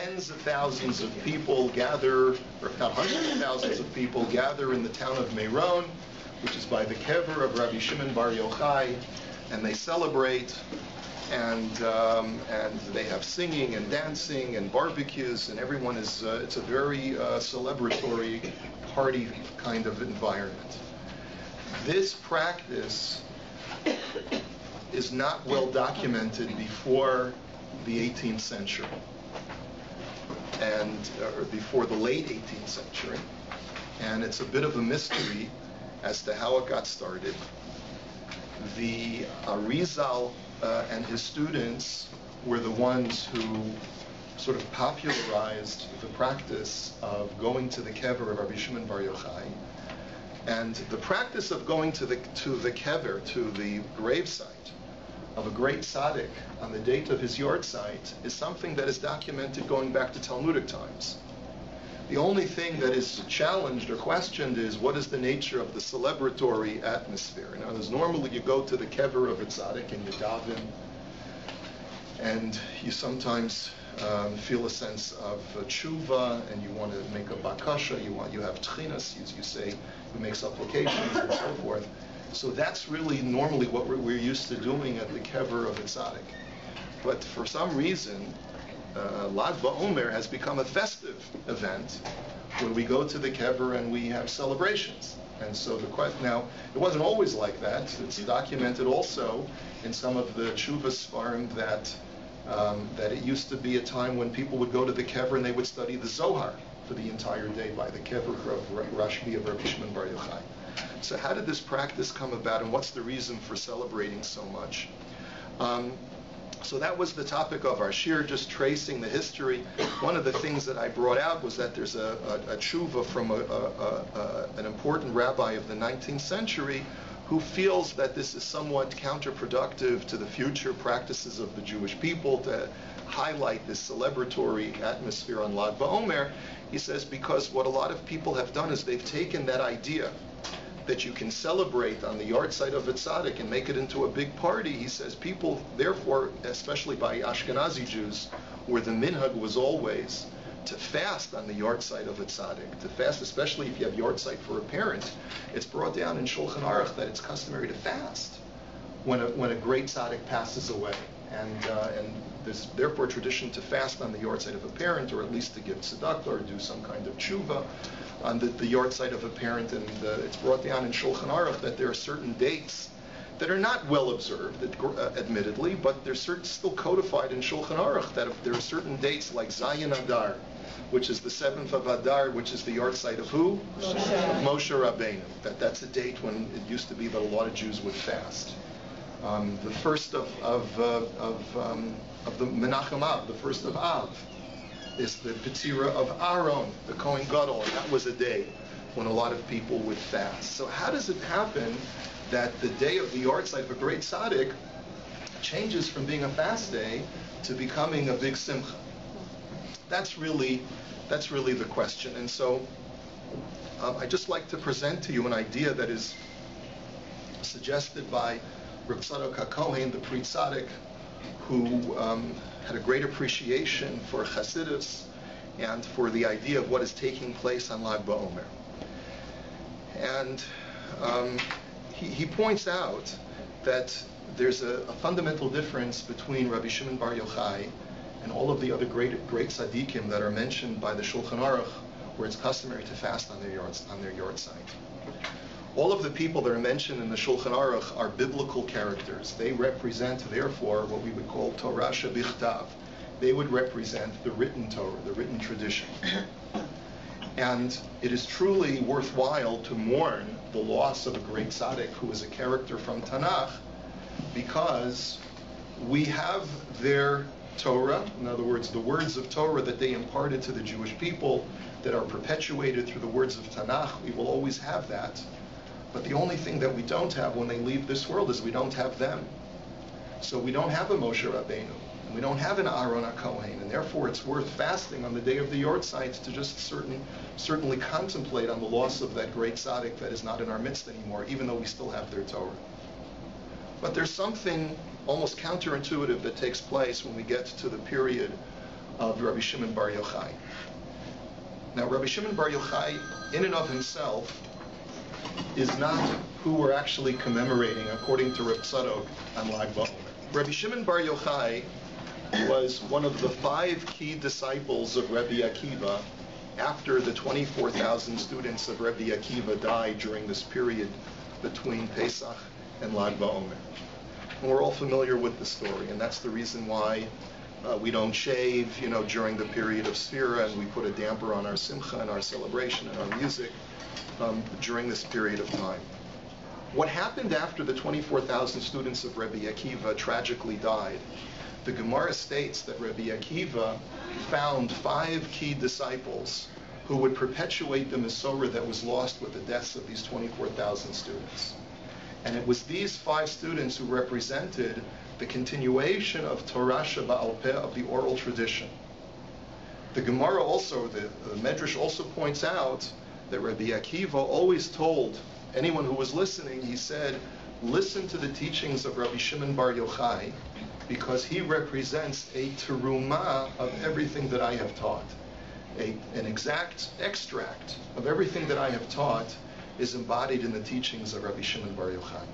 tens of thousands of people gather, or if not hundreds of thousands of people gather in the town of Meron, which is by the kever of Rabbi Shimon Bar Yochai, and they celebrate, and they have singing and dancing and barbecues, and everyone is, it's a very celebratory party kind of environment. This practice is not well documented before the 18th century, and or before the late 18th century, and it's a bit of a mystery as to how it got started. The Arizal and his students were the ones who sort of popularized the practice of going to the kever of Rabbi Shimon Bar Yochai. And the practice of going to the kever, to the gravesite of a great tzaddik on the date of his yahrzeit, is something that is documented going back to Talmudic times. The only thing that is challenged or questioned is what is the nature of the celebratory atmosphere. Now, normally you go to the kever of a tzaddik and you daven, and you sometimes feel a sense of tshuva, and you want to make a bakasha, you have tchinas, you say, you make supplications and so forth. So that's really normally what we're used to doing at the kever of a tzaddik. But for some reason, Lag BaOmer has become a festive event when we go to the kever and we have celebrations. And so the question now, it wasn't always like that. It's documented also in some of the tshuva sfarim that it used to be a time when people would go to the kever and they would study the Zohar for the entire day by the kever of Rashbi of Rabbi Shimon Bar Yochai. So how did this practice come about, and what's the reason for celebrating so much? So that was the topic of our shir, just tracing the history. One of the things that I brought out was that there's a tshuva from an important rabbi of the 19th century who feels that this is somewhat counterproductive to the future practices of the Jewish people to highlight this celebratory atmosphere on Lag BaOmer. He says because what a lot of people have done is they've taken that idea that you can celebrate on the yahrzeit of a tzaddik and make it into a big party. He says people, therefore, especially by Ashkenazi Jews, where the minhag was always to fast on the yahrzeit of a tzaddik, to fast, especially if you have yahrzeit for a parent, it's brought down in Shulchan Aruch that it's customary to fast when a great tzaddik passes away. And there's therefore a tradition to fast on the yahrzeit of a parent, or at least to give tzedakah or do some kind of tshuva on the yahrzeit of a parent. And it's brought down in Shulchan Aruch that there are certain dates that are not well observed, admittedly, but they're still codified in Shulchan Aruch, that if there are certain dates like Zayin Adar, which is the 7th of Adar, which is the yahrzeit of who? Moshe. Of Moshe Rabbeinu. That's a date when it used to be that a lot of Jews would fast. The first of the Menachem Av, the first of Av, is the Petzira of Aaron, the Kohen Gadol, and that was a day when a lot of people would fast. So how does it happen that the day of the yahrzeit of a great tzaddik changes from being a fast day to becoming a big simcha? That's really the question. And so I'd just like to present to you an idea that is suggested by Reb Tzadok HaKohen, the Pri Tzaddik, who had a great appreciation for Chassidus and for the idea of what is taking place on Lag BaOmer. And he points out that there's a fundamental difference between Rabbi Shimon Bar Yochai and all of the other great tzaddikim that are mentioned by the Shulchan Aruch, where it's customary to fast on their yahrzeit. All of the people that are mentioned in the Shulchan Aruch are biblical characters. They represent, therefore, what we would call Torah shebichtav. They would represent the written Torah, the written tradition. And it is truly worthwhile to mourn the loss of a great tzaddik who is a character from Tanakh, because we have their Torah, in other words, the words of Torah that they imparted to the Jewish people that are perpetuated through the words of Tanakh. We will always have that. But the only thing that we don't have when they leave this world is we don't have them. So we don't have a Moshe Rabbeinu, and we don't have an Aaron HaKohen, and therefore it's worth fasting on the day of the yahrzeit to just certainly contemplate on the loss of that great tzaddik that is not in our midst anymore, even though we still have their Torah. But there's something almost counterintuitive that takes place when we get to the period of Rabbi Shimon Bar Yochai. Now, Rabbi Shimon Bar Yochai, in and of himself, is not who we're actually commemorating according to Reb Tzadok on Lag BaOmer. Rabbi Shimon Bar Yochai was one of the 5 key disciples of Rabbi Akiva after the 24,000 students of Rabbi Akiva died during this period between Pesach and Lag BaOmer. And we're all familiar with the story, and that's the reason why we don't shave, during the period of Sfira, and we put a damper on our simcha and our celebration and our music during this period of time. What happened after the 24,000 students of Rabbi Akiva tragically died? The Gemara states that Rabbi Akiva found 5 key disciples who would perpetuate the Mesorah that was lost with the deaths of these 24,000 students. And it was these 5 students who represented the continuation of Torah Sheba'al Peh, of the oral tradition. The Gemara also, the Medrash also points out that Rabbi Akiva always told anyone who was listening, he said, listen to the teachings of Rabbi Shimon Bar Yochai, because he represents a terumah of everything that I have taught. An exact extract of everything that I have taught is embodied in the teachings of Rabbi Shimon Bar Yochai.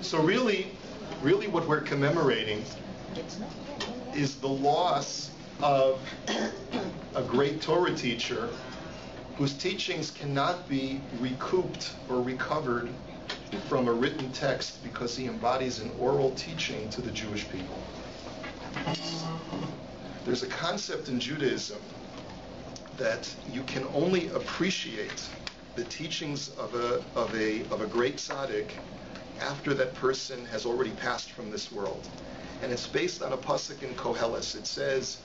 So really what we're commemorating is the loss of a great Torah teacher whose teachings cannot be recouped or recovered from a written text because he embodies an oral teaching to the Jewish people. There's a concept in Judaism that you can only appreciate the teachings of a great tzaddik after that person has already passed from this world. And it's based on a pasuk in Koheles. It says,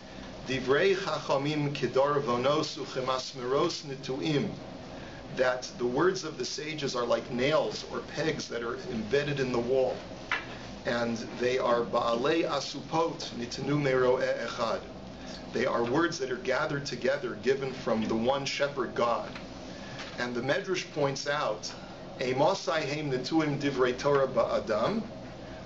Divrei chachamim kedar vonos uchemasmeros nituim, that the words of the sages are like nails or pegs that are embedded in the wall. And they are ba'alei asupot nitenu mero'eh echad. They are words that are gathered together, given from the one shepherd God. And the Medrash points out, Emosai heim netuim divrei Torah ba'adam.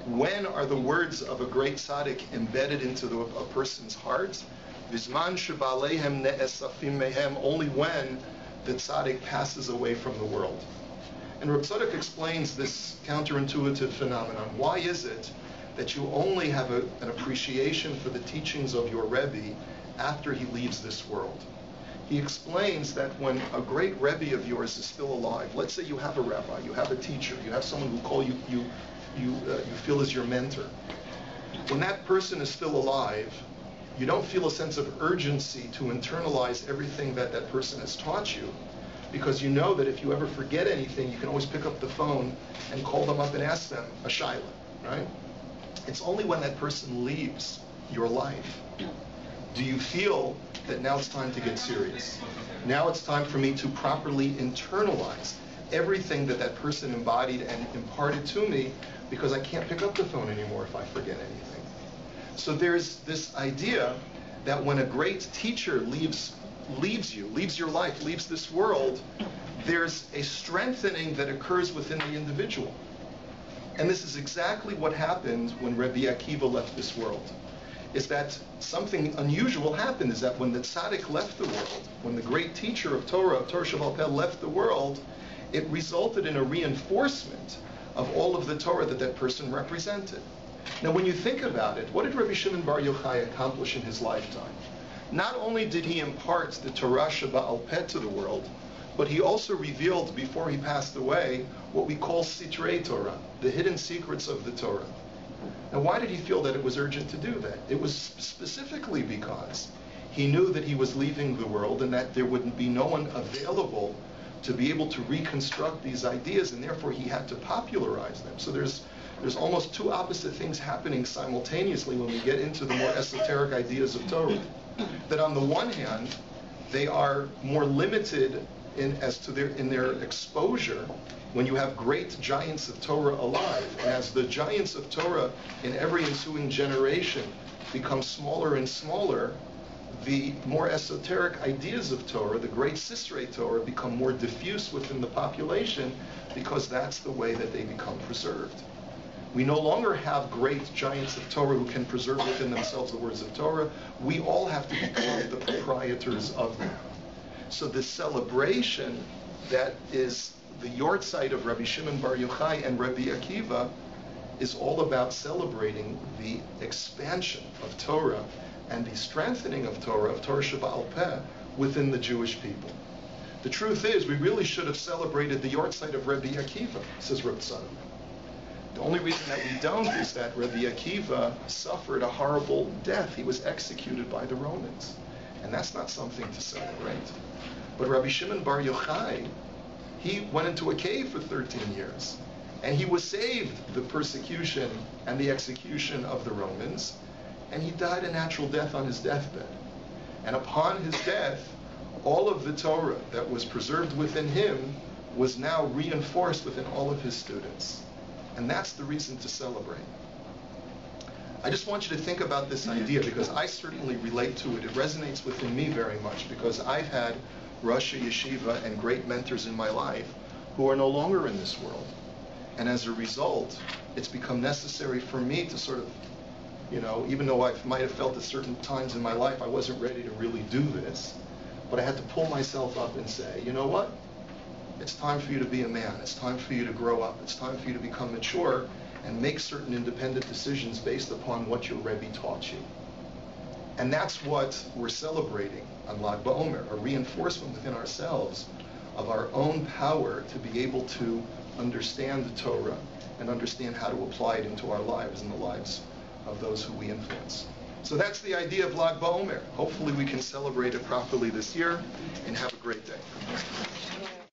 When are the words of a great tzaddik embedded into a person's heart? Vizman sheba'aleihem ne'esafim mehem, only when the tzaddik passes away from the world. And Reb Tzadok explains this counterintuitive phenomenon. Why is it that you only have an appreciation for the teachings of your Rebbe after he leaves this world? He explains that when a great Rebbe of yours is still alive, let's say you have a rabbi, you have a teacher, you have someone who you feel is your mentor. When that person is still alive, you don't feel a sense of urgency to internalize everything that that person has taught you, because you know that if you ever forget anything, you can always pick up the phone and call them up and ask them a shaila, right? It's only when that person leaves your life do you feel that now it's time to get serious. Now it's time for me to properly internalize everything that that person embodied and imparted to me, because I can't pick up the phone anymore if I forget anything. So there's this idea that when a great teacher leaves your life, leaves this world, there's a strengthening that occurs within the individual. And this is exactly what happened when Rabbi Akiva left this world. Is that something unusual happened, is that when the tzaddik left the world, when the great teacher of Torah Sheba'al Peh, left the world, it resulted in a reinforcement of all of the Torah that that person represented. Now, when you think about it, what did Rabbi Shimon Bar Yochai accomplish in his lifetime? Not only did he impart the Torah Sheba'al Peh to the world, but he also revealed before he passed away what we call Sitrei Torah, the hidden secrets of the Torah. Now, why did he feel that it was urgent to do that? It was specifically because he knew that he was leaving the world and that there wouldn't be no one available to be able to reconstruct these ideas, and therefore he had to popularize them. So there's almost two opposite things happening simultaneously when we get into the more esoteric ideas of Torah. That on the one hand, they are more limited in their exposure when you have great giants of Torah alive. And as the giants of Torah in every ensuing generation become smaller and smaller, the more esoteric ideas of Torah, the great Sistrei Torah, become more diffuse within the population, because that's the way that they become preserved. We no longer have great giants of Torah who can preserve within themselves the words of Torah. We all have to become the proprietors of them. So the celebration that is the yortzeit of Rabbi Shimon Bar Yochai and Rabbi Akiva is all about celebrating the expansion of Torah and the strengthening of Torah Sheba'al Peh, within the Jewish people. The truth is, we really should have celebrated the yortzeit of Rabbi Akiva, says Reb Tzadok. The only reason that we don't is that Rabbi Akiva suffered a horrible death. He was executed by the Romans. And that's not something to celebrate. But Rabbi Shimon Bar Yochai, he went into a cave for 13 years. And he was saved the persecution and the execution of the Romans. And he died a natural death on his deathbed. And upon his death, all of the Torah that was preserved within him was now reinforced within all of his students. And that's the reason to celebrate. I just want you to think about this idea because I certainly relate to it. It resonates within me very much because I've had Rosh Yeshiva and great mentors in my life who are no longer in this world. And as a result, it's become necessary for me to sort of, even though I might have felt at certain times in my life I wasn't ready to really do this, but I had to pull myself up and say, you know what? It's time for you to be a man. It's time for you to grow up. It's time for you to become mature and make certain independent decisions based upon what your Rebbe taught you. And that's what we're celebrating on Lag BaOmer, a reinforcement within ourselves of our own power to be able to understand the Torah and understand how to apply it into our lives and the lives of those who we influence. So that's the idea of Lag BaOmer. Hopefully we can celebrate it properly this year and have a great day.